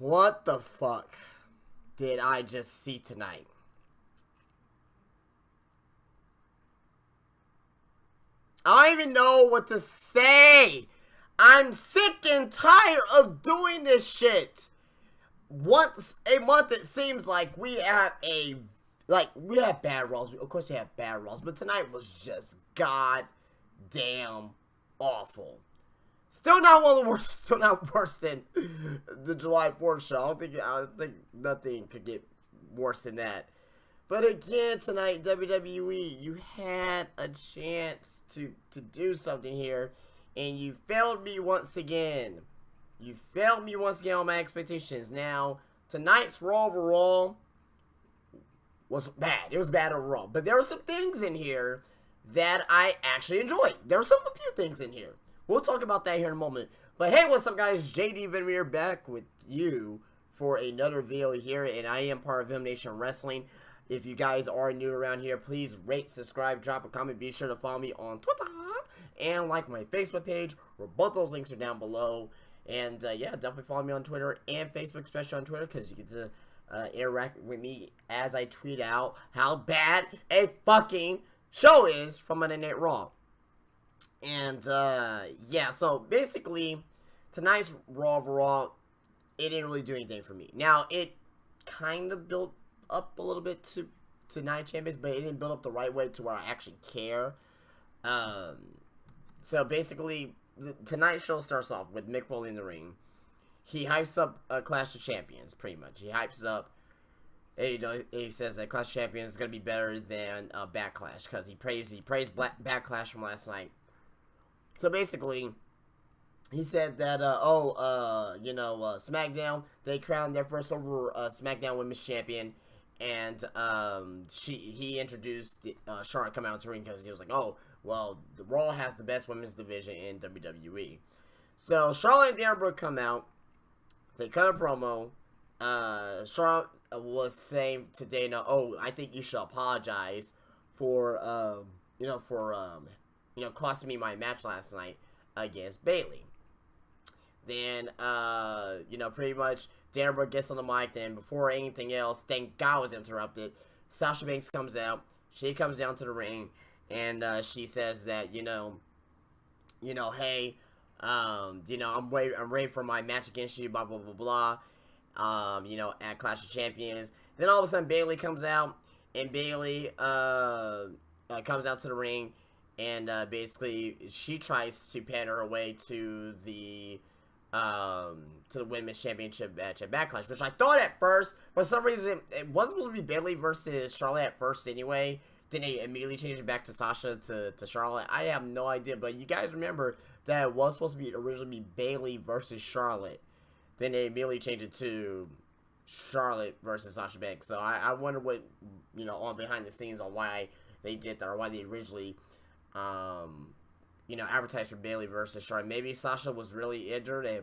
What the fuck did I just see tonight? I don't even know what to say. I'm sick and tired of doing this shit. Once a month, it seems like we have we have bad Raws. Of course, we have bad Raws, but tonight was just goddamn awful. Still not one of the worst. Still not worse than the July 4th show. I think nothing could get worse than that. But again, tonight, WWE, you had a chance to do something here, and you failed me once again. You failed me once again on my expectations. Now, tonight's Raw overall was bad. It was bad overall. But there were some things in here that I actually enjoyed. There were a few things in here. We'll talk about that here in a moment. But hey, what's up, guys? JD Venmere back with you for another video here, and I am part of Nation Wrestling. If you guys are new around here, please rate, subscribe, drop a comment. Be sure to follow me on Twitter and like my Facebook page, where both those links are down below. And yeah, definitely follow me on Twitter and Facebook, especially on Twitter, because you get to interact with me as I tweet out how bad a fucking show is from Monday Night Raw. And yeah, so basically, tonight's Raw overall, it didn't really do anything for me. Now, it kind of built up a little bit to Night Champions, but it didn't build up the right way to where I actually care. So basically, tonight's show starts off with Mick Foley in the ring. He hypes up Clash of Champions, pretty much. He hypes it up. He says that Clash of Champions is going to be better than Backlash, because he praised Backlash from last night. So basically, he said that, SmackDown, they crowned their first ever SmackDown Women's Champion, and he introduced Charlotte coming out to the ring, because he was like, oh, well, the Raw has the best women's division in WWE. So Charlotte and Dana Brooke come out, they cut a promo. Charlotte was saying to Dana, oh, I think you should apologize for, costing me my match last night against Bayley. Then, pretty much Dana Brooke gets on the mic. Then, before anything else, thank God was interrupted, Sasha Banks comes out. She comes down to the ring, and she says that, hey, I'm ready for my match against you, blah, blah, blah, blah, at Clash of Champions. Then all of a sudden, Bayley comes out, and Bayley comes out to the ring, and basically, she tries to pan her way to the Women's Championship match at Backlash, which I thought at first, for some reason, it wasn't supposed to be Bayley versus Charlotte at first anyway. Then they immediately changed it back to Sasha to Charlotte. I have no idea, but you guys remember that it was supposed to be originally Bayley versus Charlotte. Then they immediately changed it to Charlotte versus Sasha Banks. So I wonder what, on behind the scenes on why they did that, or why they originally advertised for Bayley versus Charlotte. Maybe Sasha was really injured, and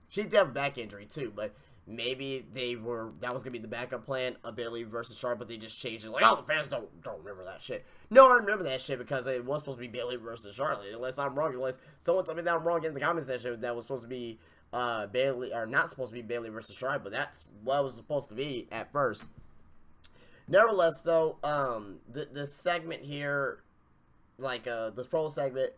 she did have a back injury too, but maybe that was gonna be the backup plan of Bayley versus Charlotte, but they just changed it. Like, oh, the fans don't remember that shit. No, I remember that shit, because it was supposed to be Bayley versus Charlotte. Unless I'm wrong, unless someone told me that I'm wrong in the comment section, that was supposed to be Bayley, or not supposed to be Bayley versus Charlotte, but that's what it was supposed to be at first. Nevertheless, though, this segment here, this pro segment,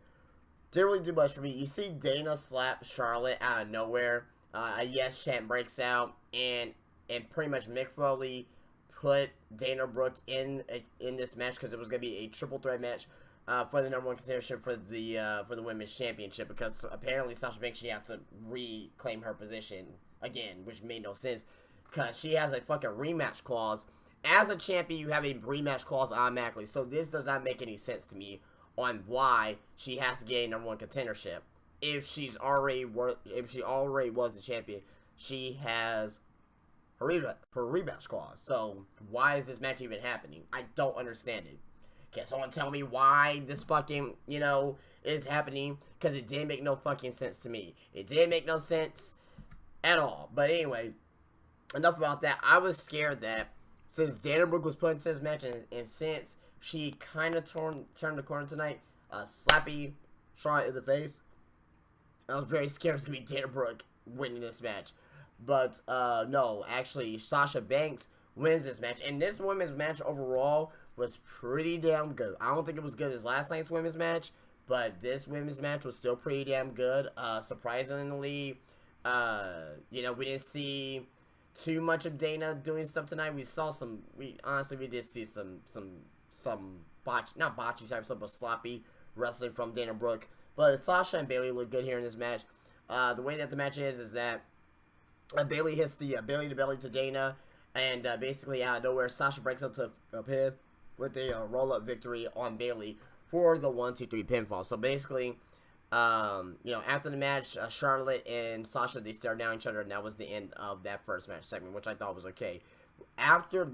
didn't really do much for me. You see Dana slap Charlotte out of nowhere. A yes chant breaks out, and pretty much Mick Foley put Dana Brooke in this match, because it was going to be a triple threat match for the #1 contendership for the Women's Championship, because apparently Sasha Banks, she had to reclaim her position again, which made no sense, because she has a fucking rematch clause. As a champion, you have a rematch clause automatically, so this does not make any sense to me on why she has to get a #1 contendership. If she already was a champion, she has her rematch clause. So why is this match even happening? I don't understand it. Can someone tell me why this fucking, is happening? Because it didn't make no fucking sense to me. It didn't make no sense at all. But anyway, enough about that. I was scared that since Dana Brooke was put into this match, and since she kind of turned the corner tonight, slappy Charlotte in the face, I was very scared it was going to be Dana Brooke winning this match. But no, actually, Sasha Banks wins this match, and this women's match overall was pretty damn good. I don't think it was good as last night's women's match, but this women's match was still pretty damn good. Surprisingly, you know, we didn't see too much of Dana doing stuff tonight. We saw some. We did see some not botchy type stuff, but sloppy wrestling from Dana Brooke. But Sasha and Bayley look good here in this match. The way that the match is that Bayley hits the belly to belly to Dana, and basically out of nowhere, Sasha breaks up to a pin with a roll up victory on Bayley for the 1-2-3 pinfall. So basically, you know, after the match, Charlotte and Sasha, they stare down each other, and that was the end of that first match segment, which I thought was okay. After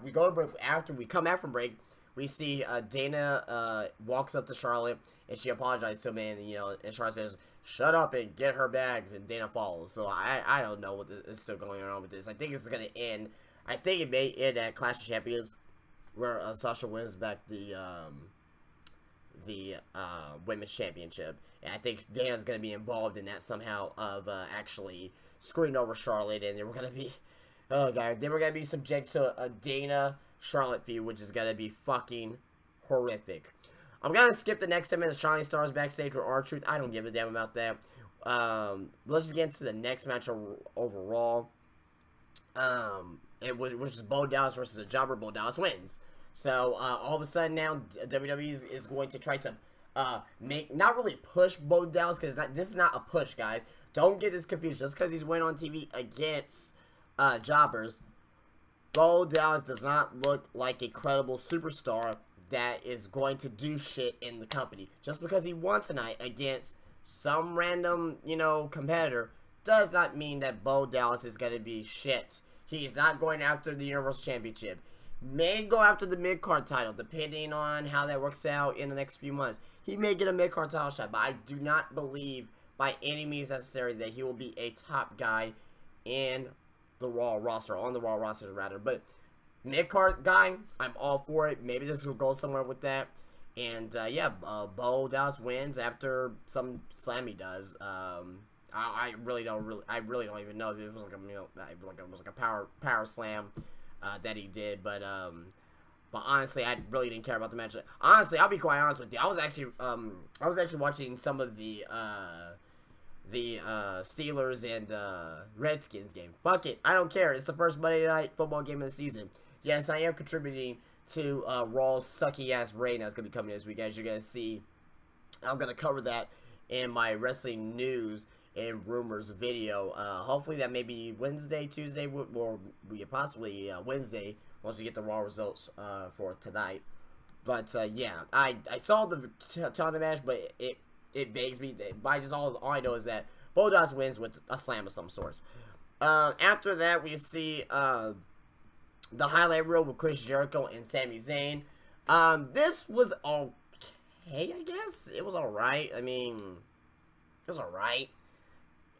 we go to break, after we come back from break, we see Dana walks up to Charlotte, and she apologizes to him, and, you know, and Charlotte says, "Shut up and get her bags," and Dana follows. So I don't know what is still going on with this. I think it's going to end. I think it may end at Clash of Champions, where Sasha wins back the women's championship. And I think Dana's going to be involved in that somehow, of actually screwing over Charlotte, and we're going to be, oh god, then we're going to be subject to a Dana Charlotte feud, which is going to be fucking horrific. I'm going to skip the next 10 minutes. Shining Stars backstage with R-Truth. I don't give a damn about that. Let's just get into the next match overall. Which is Bo Dallas versus a jobber. Bo Dallas wins. So, all of a sudden now, WWE is going to try to not really push Bo Dallas, because this is not a push, guys. Don't get this confused. Just because he's winning on TV against jobbers, Bo Dallas does not look like a credible superstar that is going to do shit in the company. Just because he won tonight against some random, you know, competitor does not mean that Bo Dallas is going to be shit. He's not going after the Universal Championship. May go after the mid-card title, depending on how that works out in the next few months. He may get a mid-card title shot, but I do not believe by any means necessary that he will be a top guy in the Raw roster, on the Raw roster rather. But mid-card guy, I'm all for it. Maybe this will go somewhere with that. And yeah, Bo Dallas wins after some slam he does. I really don't even know if it was like a, you know, it was like a power slam that he did. But honestly, I really didn't care about the match. Honestly, I'll be quite honest with you. I was actually watching some of the Steelers and Redskins game. Fuck it, I don't care. It's the first Monday Night Football game of the season. Yes, I am contributing to Raw's sucky ass rating that's gonna be coming this week. As you're gonna see, I'm gonna cover that in my wrestling news and rumors video. Hopefully that may be Wednesday, Tuesday, or possibly Wednesday once we get the Raw results for tonight. But yeah, I saw the ton of the match, but it begs me that by just all I know is that Bo Dallas wins with a slam of some sorts. After that, we see the highlight reel with Chris Jericho and Sami Zayn. This was okay, I guess. It was alright. I mean, it was alright,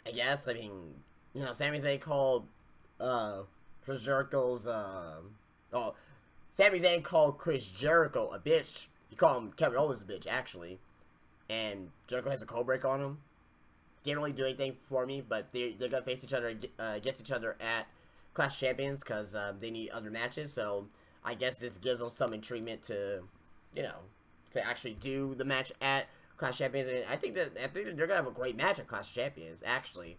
I guess. I mean, you know, Sami Zayn called Chris Jericho's Sami Zayn called Chris Jericho a bitch. He called him Kevin Owens a bitch, actually. And Jericho has a code break on him. Didn't really do anything for me, but they're gonna face each other against each other at Clash Champions, because they need other matches. So I guess this gives them some intriguement to, you know, to actually do the match at Clash Champions. And I think they're gonna have a great match at Clash Champions. Actually,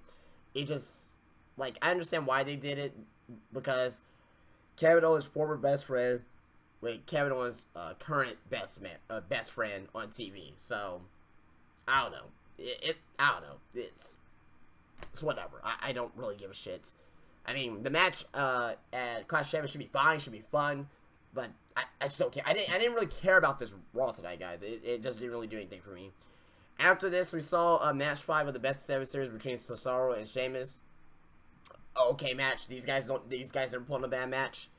it just, like, I understand why they did it, because Kevin Owens' former best friend with Kevin Owens' current best friend on TV. So I don't know. I don't know. It's whatever. I don't really give a shit. I mean, the match at Clash Champions should be fine, should be fun, but I just don't care. I didn't really care about this Raw tonight, guys. It just didn't really do anything for me. After this, we saw match 5 of the Best of 7 series between Cesaro and Sheamus. Okay match. These guys are pulling a bad match,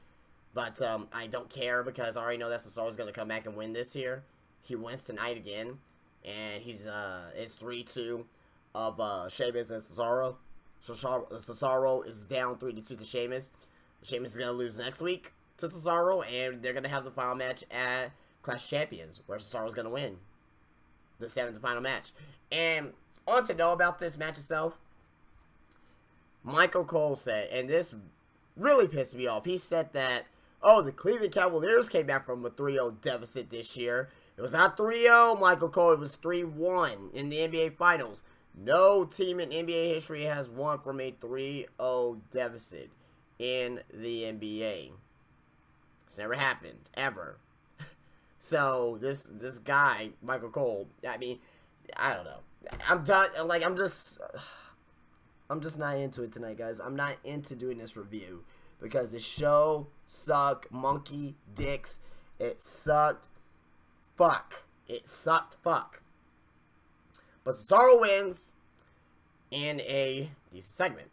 but I don't care, because I already know that Cesaro's gonna come back and win this here. He wins tonight again, and it's 3-2 of Sheamus and Cesaro. Cesaro is down 3-2 to Sheamus. Sheamus is going to lose next week to Cesaro, and they're going to have the final match at Clash Champions, where Cesaro's going to win the 7th and final match. And on to know about this match itself, Michael Cole said, and this really pissed me off. He said that, oh, the Cleveland Cavaliers came back from a 3-0 deficit this year. It was not 3-0, Michael Cole. It was 3-1 in the NBA Finals. No team in NBA history has won from a 3-0 deficit in the NBA. It's never happened, ever. So, this guy, Michael Cole, I mean, I don't know. I'm done. Like, I'm just not into it tonight, guys. I'm not into doing this review because the show sucked monkey dicks. It sucked fuck. It sucked fuck. But Cesaro wins in a decent segment.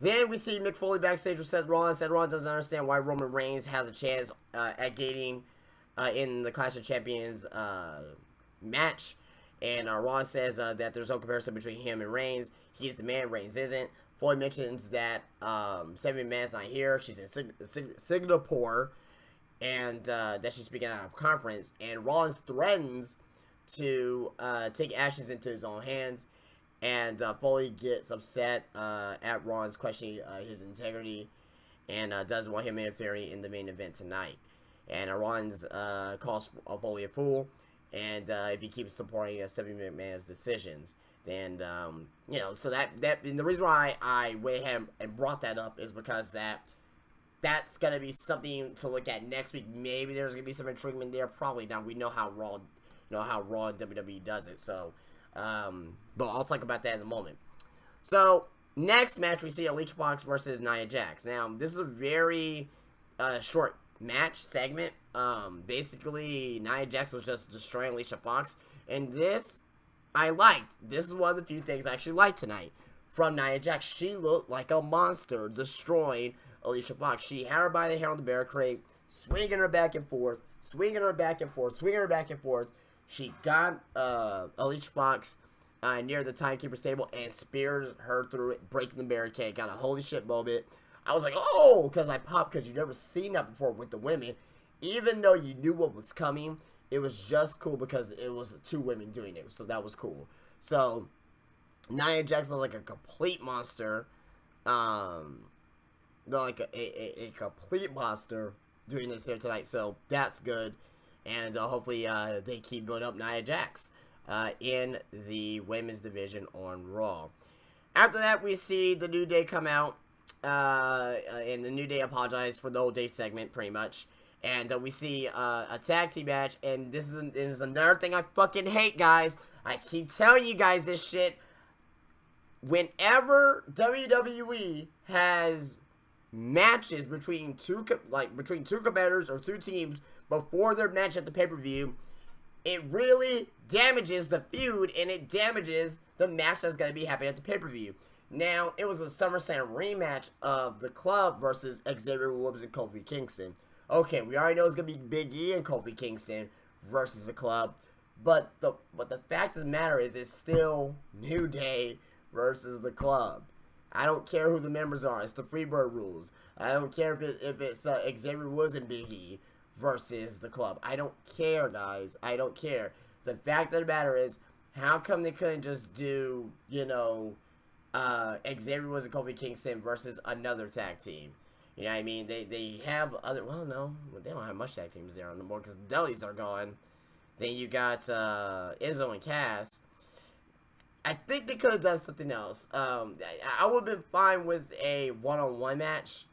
Then we see Mick Foley backstage with Seth Rollins. Seth Rollins doesn't understand why Roman Reigns has a chance at gaining in the Clash of Champions match. And Rollins says that there's no comparison between him and Reigns. He's the man, Reigns isn't. Foley mentions that Stephanie McMahon's not here. She's in Singapore. And that she's speaking out of conference. And Rollins threatens to take actions into his own hands. And Foley gets upset at Rollins questioning his integrity. And doesn't want him interfering in the main event tonight. And Rollins calls Foley a fool. And if he keeps supporting Stephanie McMahon's decisions, then you know. So and the reason why I went ahead and brought that up is because that's gonna be something to look at next week. Maybe there's gonna be some intriguement there. Probably not. We know how Raw and WWE does it. So, but I'll talk about that in a moment. So next match we see Alicia Fox versus Nia Jax. Now this is a very short match segment. Basically Nia Jax was just destroying Alicia Fox, and this I liked. This is one of the few things I actually liked tonight from Nia Jax. She looked like a monster destroying Alicia Fox. She had her by the hair on the barricade, swinging her back and forth, swinging her back and forth, swinging her back and forth. She got Alicia Fox near the timekeeper's table and speared her through it, breaking the barricade. Got a holy shit moment. I was like, oh, because I popped, because you've never seen that before with the women. Even though you knew what was coming, it was just cool because it was two women doing it. So that was cool. So Nia Jax was like a complete monster. Like a complete monster doing this here tonight. So that's good. And hopefully they keep building up Nia Jax in the women's division on Raw. After that, we see the New Day come out. And the New Day apologized for the Old Day segment, pretty much. And we see a tag team match. And this is another thing I fucking hate, guys. I keep telling you guys this shit. Whenever WWE has matches between two competitors or two teams before their match at the pay-per-view, it really damages the feud, and it damages the match that's going to be happening at the pay-per-view. Now, it was a SummerSlam rematch of the Club versus Xavier Woods and Kofi Kingston. Okay, we already know it's going to be Big E and Kofi Kingston versus the Club, but the fact of the matter is it's still New Day versus the Club. I don't care who the members are. It's the Freebird rules. I don't care if it's Xavier Woods and Big E versus the Club. I don't care, guys. I don't care. The fact of the matter is, how come they couldn't just do, you know, Xavier Woods and Kofi Kingston versus another tag team? You know what I mean? They have other, well, no, they don't have much tag teams there anymore because the Delis are gone. Then you got Enzo and Cass. I think they could have done something else. I would have been fine with a one-on-one match.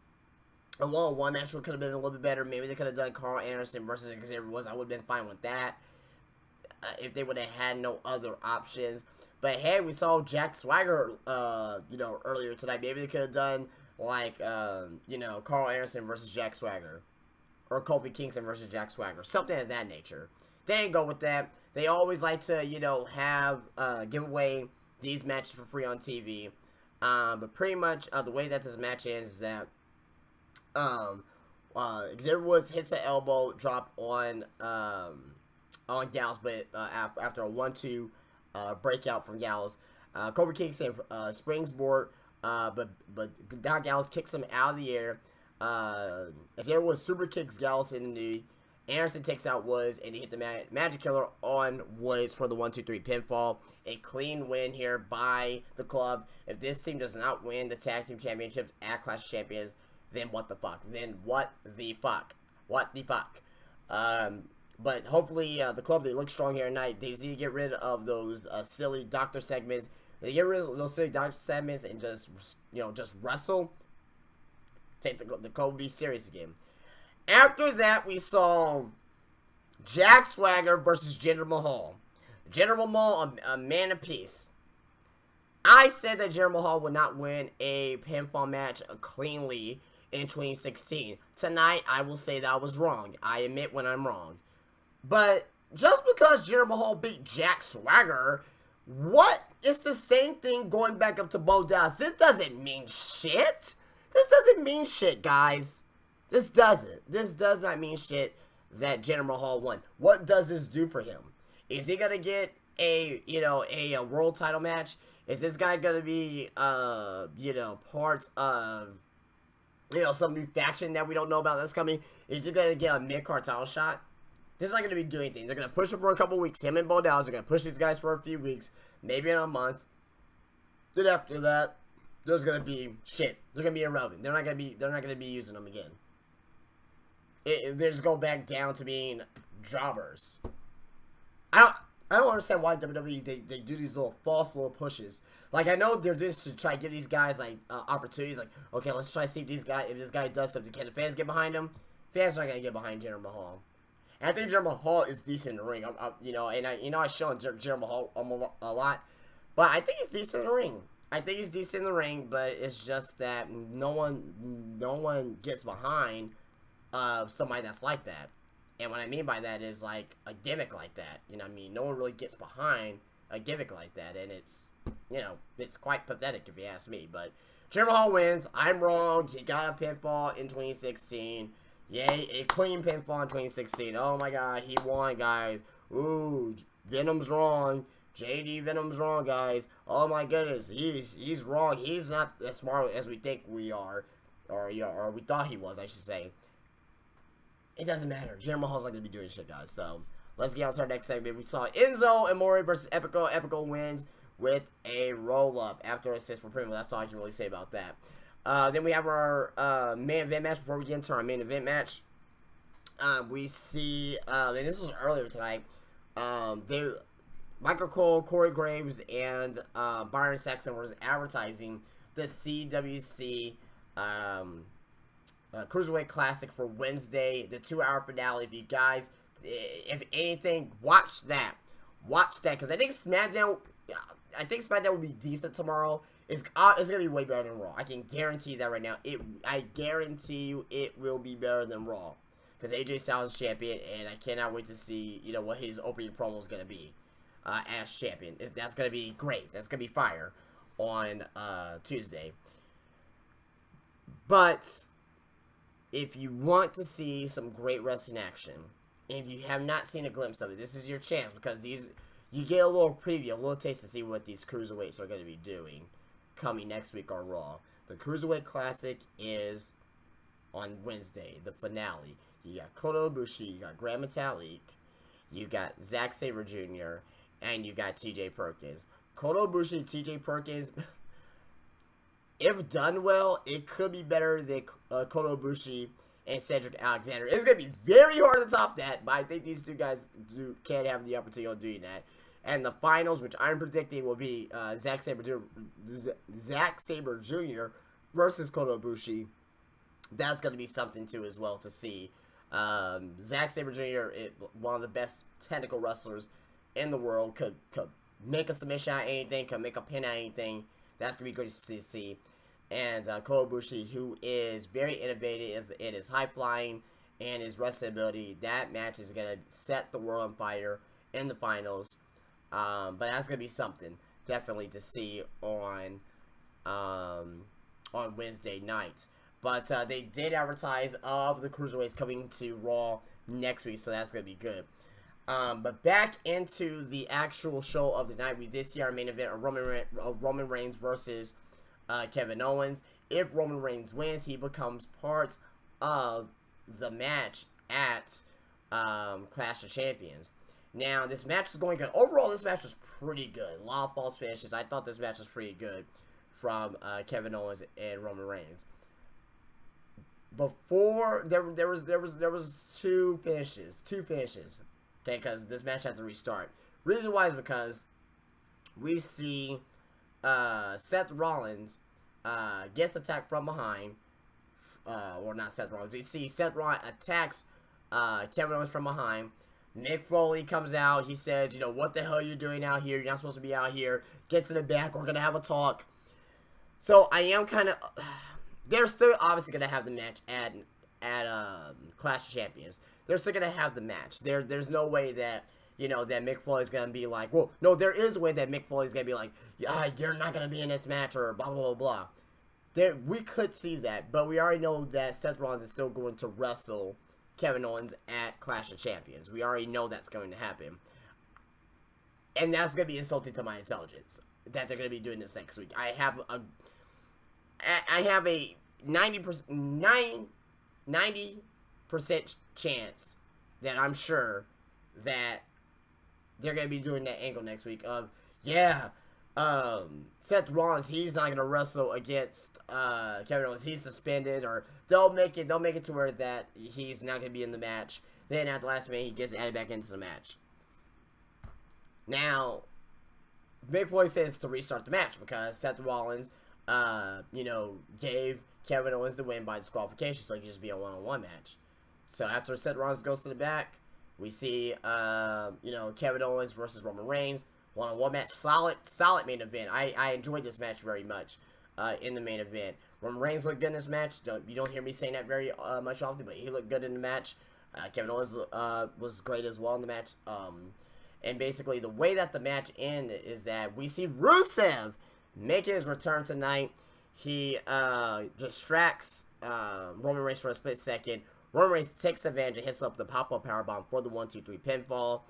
A one-on-one match could have been a little bit better. Maybe they could have done Carl Anderson versus Xavier Woods. I would have been fine with that if they would have had no other options. But hey, we saw Jack Swagger, you know, earlier tonight. Maybe they could have done like, you know, Carl Anderson versus Jack Swagger, or Kofi Kingston versus Jack Swagger, something of that nature. They didn't go with that. They always like to, you know, have give away these matches for free on TV. But pretty much the way that this match is that Xavier Woods hits an elbow drop on Gallows, but after a 1-2 breakout from Gallows, Kofi Kingston springboard, but Don Gallows kicks him out of the air. Xavier Woods super kicks Gallows in the knee, Anderson takes out Woods, and he hit the Magic Killer on Woods for the 1-2-3 pinfall. A clean win here by the club. If this team does not win the tag team championships at Clash of Champions, then what the fuck? But hopefully the club, they look strong here tonight. They need to get rid of those silly doctor segments. They get rid of those silly doctor segments and just wrestle. Take the club be serious again. After that, we saw Jack Swagger versus Jinder Mahal. Jinder Mahal, a man of peace. I said that Jinder Mahal would not win a pinfall match cleanly in 2016. Tonight, I will say that I was wrong. I admit when I'm wrong. But just because Jinder Mahal beat Jack Swagger, what? It's the same thing going back up to Bo Dallas. This doesn't mean shit. This doesn't mean shit, guys. This doesn't. This does not mean shit that Jinder Mahal won. What does this do for him? Is he gonna get a world title match? Is this guy gonna be part of some new faction that we don't know about that's coming? Is he gonna get a mid-card title shot? This is not gonna be doing anything. They're gonna push him for a couple weeks. Him and Bo Dallas are gonna push these guys for a few weeks, maybe in a month. Then after that, there's gonna be shit. They're gonna be irrelevant. They're not gonna be using them again. They just go back down to being jobbers. I don't understand why WWE they do these little false little pushes. Like, I know they're just to try to give these guys like opportunities. Like, okay, let's try to see if this guy does something. Can the fans get behind him? Fans are not gonna get behind Jinder Mahal. And I think Jinder Mahal is decent in the ring. I show Jinder Mahal a lot, but I think he's decent in the ring. But it's just that no one gets behind somebody that's like that. And what I mean by that is like a gimmick like that. You know what I mean? No one really gets behind a gimmick like that, and it's quite pathetic if you ask me. But Jinder Mahal wins. I'm wrong. He got a pinfall in 2016. Yay, a clean pinfall in 2016. Oh my god, he won, guys. Ooh, Venom's wrong. JD Venom's wrong, guys. Oh my goodness, he's wrong. He's not as smart as we think we are, or we thought he was, I should say. It doesn't matter. Jinder Mahal's not gonna be doing shit, guys. So let's get on to our next segment. We saw Enzo Amore versus Epico. Epico wins with a roll up after assist for Primo. That's all I can really say about that. Then we have our main event match. Before we get into our main event match, we see, and this was earlier tonight, Michael Cole, Corey Graves, and Byron Saxton was advertising the CWC Cruiserweight Classic for Wednesday, the 2-hour finale. If you guys, if anything, watch that, because I think SmackDown will be decent tomorrow. It's gonna be way better than Raw. I can guarantee that right now. I guarantee you it will be better than Raw, because AJ Styles is champion, and I cannot wait to see what his opening promo is gonna be as champion. That's gonna be great. That's gonna be fire on Tuesday. But if you want to see some great wrestling action, and if you have not seen a glimpse of it, this is your chance, because you get a little preview, a little taste to see what these cruiserweights are going to be doing coming next week on Raw. The Cruiserweight Classic is on Wednesday, the finale. You got Kota Ibushi, you got Grand Metalik, you got Zack Sabre Jr., and you got TJ Perkins. Kota Ibushi and TJ Perkins, if done well, it could be better than Kota Ibushi and Cedric Alexander. It's going to be very hard to top that, but I think these two guys can have the opportunity of doing that. And the finals, which I'm predicting, will be Zack Sabre Jr. versus Kota Ibushi. That's going to be something, too, as well, to see. Zack Sabre Jr., one of the best technical wrestlers in the world, could make a submission out of anything, could make a pin out of anything. That's going to be great to see. And Kota Ibushi, who is very innovative in his high-flying and his wrestling ability, that match is going to set the world on fire in the finals. But that's going to be something, definitely, to see on Wednesday night. But they did advertise of the Cruiserweights coming to Raw next week, so that's going to be good. But back into the actual show of the night, we did see our main event of Roman Reigns versus Kevin Owens. If Roman Reigns wins, he becomes part of the match at Clash of Champions. Now, this match is going good. Overall, this match was pretty good. A lot of false finishes. I thought this match was pretty good from Kevin Owens and Roman Reigns. Before there was two finishes. Okay, because this match had to restart. Reason why is because we see Seth Rollins gets attacked from behind. Or not Seth Rollins. We see Seth Rollins attacks Kevin Owens from behind. Mick Foley comes out. He says, you know, what the hell are you doing out here? You're not supposed to be out here. Gets in the back. We're going to have a talk. So, I am kind of... They're still obviously going to have the match at Clash of Champions. They're still going to have the match. There's no way that, you know, that Mick Foley's going to be like... Well, no, there is a way that Mick Foley's going to be like, yeah, you're not going to be in this match or blah, blah, blah, blah. We could see that, but we already know that Seth Rollins is still going to wrestle Kevin Owens at Clash of Champions. We already know that's going to happen. And that's going to be insulting to my intelligence that they're going to be doing this next week. I have a 90% chance that I'm sure that they're going to be doing that angle next week of, yeah, Seth Rollins, he's not gonna wrestle against Kevin Owens. He's suspended, or they'll make it to where that he's not gonna be in the match. Then at the last minute, he gets added back into the match. Now, Mick Foley says to restart the match because Seth Rollins, you know, gave Kevin Owens the win by disqualification, so he could just be a one-on-one match. So after Seth Rollins goes to the back, we see, you know, Kevin Owens versus Roman Reigns. One-on-one match, solid main event. I enjoyed this match very much in the main event. Roman Reigns looked good in this match. You don't hear me saying that very much often, but he looked good in the match. Kevin Owens was great as well in the match. And basically, the way that the match ended is that we see Rusev making his return tonight. He distracts Roman Reigns for a split second. Roman Reigns takes advantage and hits up the pop-up powerbomb for the 1-2-3 pinfall.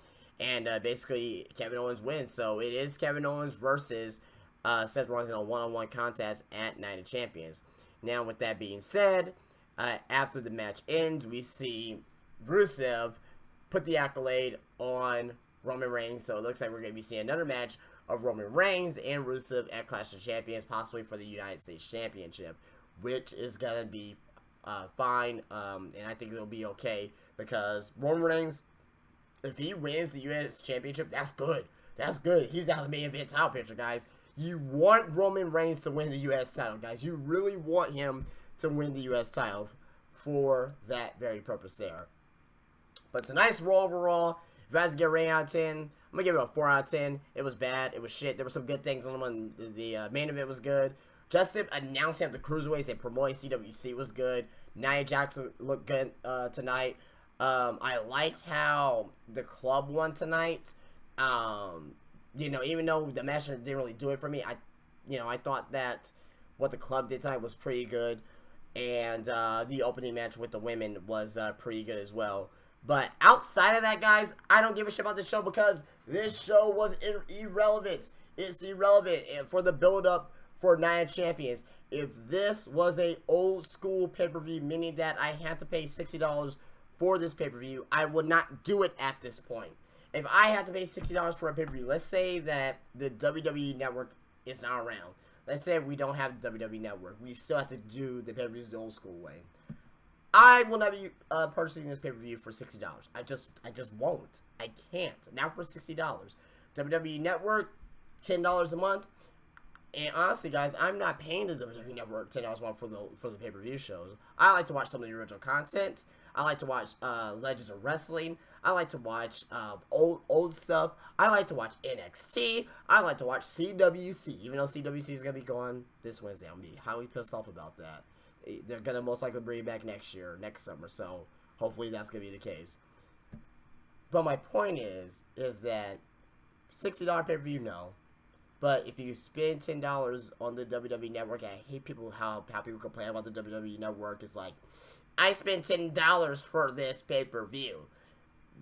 And basically, Kevin Owens wins. So it is Kevin Owens versus Seth Rollins in a one-on-one contest at Night of Champions. Now, with that being said, after the match ends, we see Rusev put the accolade on Roman Reigns. So it looks like we're going to be seeing another match of Roman Reigns and Rusev at Clash of Champions, possibly for the United States Championship, which is going to be fine. And I think it'll be okay because Roman Reigns, if he wins the U.S. Championship, that's good. That's good. He's out of the main event title picture, guys. You want Roman Reigns to win the U.S. title, guys. You really want him to win the U.S. title for that very purpose there. But tonight's Raw overall, if I had to give a rating out of 10, I'm going to give it a 4 out of 10. It was bad. It was shit. There were some good things on them. The main event was good. Justin announcing the Cruiserweights and promoting CWC was good. Nia Jackson looked good tonight. I liked how the club won tonight. You know, even though the match didn't really do it for me, I thought that what the club did tonight was pretty good. And the opening match with the women was pretty good as well. But outside of that, guys, I don't give a shit about this show because this show was irrelevant. It's irrelevant for the build-up for Night of Champions. If this was a old school pay-per-view, meaning that I had to pay $60 for this pay-per-view, I would not do it at this point. If I had to pay $60 for a pay-per-view, let's say that the WWE Network is not around. Let's say we don't have the WWE Network. We still have to do the pay-per-views the old school way. I will not be purchasing this pay-per-view for $60. I just won't. I can't. Not for $60. WWE Network, $10 a month. And honestly, guys, I'm not paying the WWE Network $10 a month for the pay-per-view shows. I like to watch some of the original content. I like to watch Legends of Wrestling. I like to watch old stuff. I like to watch NXT. I like to watch CWC. Even though CWC is going to be gone this Wednesday. I'm going to be highly pissed off about that. They're going to most likely bring it back next year, next summer. So hopefully that's going to be the case. But my point is that $60 pay-per-view, no. But if you spend $10 on the WWE Network, I hate how people complain about the WWE Network. It's like, I spent $10 for this pay-per-view.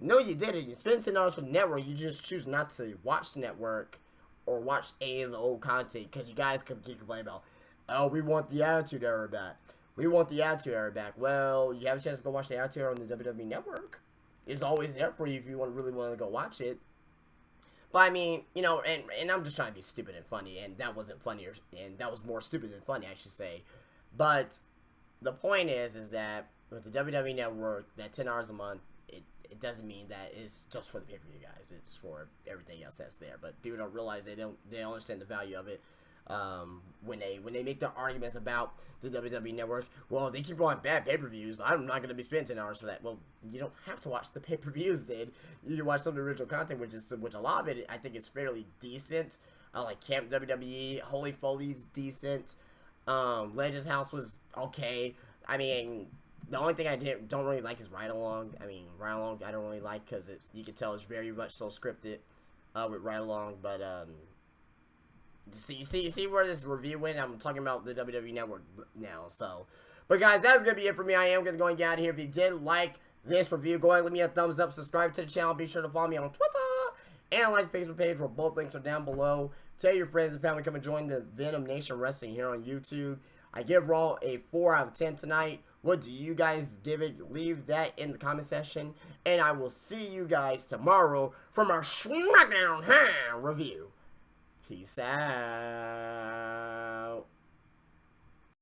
No, you didn't. You spent $10 for the network. You just choose not to watch the network or watch any of the old content because you guys keep complaining about, oh, we want the Attitude Era back. We want the Attitude Era back. Well, you have a chance to go watch the Attitude Era on the WWE Network. is always there for you if you really want to go watch it. But I mean, you know, and I'm just trying to be stupid and funny, and that wasn't funnier, and that was more stupid than funny, I should say. But the point is that with the WWE Network, that $10 a month, it doesn't mean that it's just for the pay-per-view, guys. It's for everything else that's there. But people don't realize they don't understand the value of it. When they make their arguments about the WWE Network, well, they keep on bad pay-per-views. I'm not going to be spending $10 for that. Well, you don't have to watch the pay-per-views, dude. You can watch some of the original content, which a lot of it I think is fairly decent. Like Camp WWE, Holy Foley's decent. Legends House was okay. I mean, the only thing I don't really like is Ride Along. I mean, Ride Along I don't really like because you can tell it's very much so scripted with Ride Along. But see where this review went? I'm talking about the WWE Network now. So, but guys, that's gonna be it for me. I am gonna go and get out of here. If you did like this review, go ahead and leave me a thumbs up. Subscribe to the channel. Be sure to follow me on Twitter and like the Facebook page, where both links are down below. Tell your friends and family, come and join the Venom Nation Wrestling here on YouTube. I give Raw a 4 out of 10 tonight. What do you guys give it? Leave that in the comment section. And I will see you guys tomorrow from our SmackDown review. Peace out.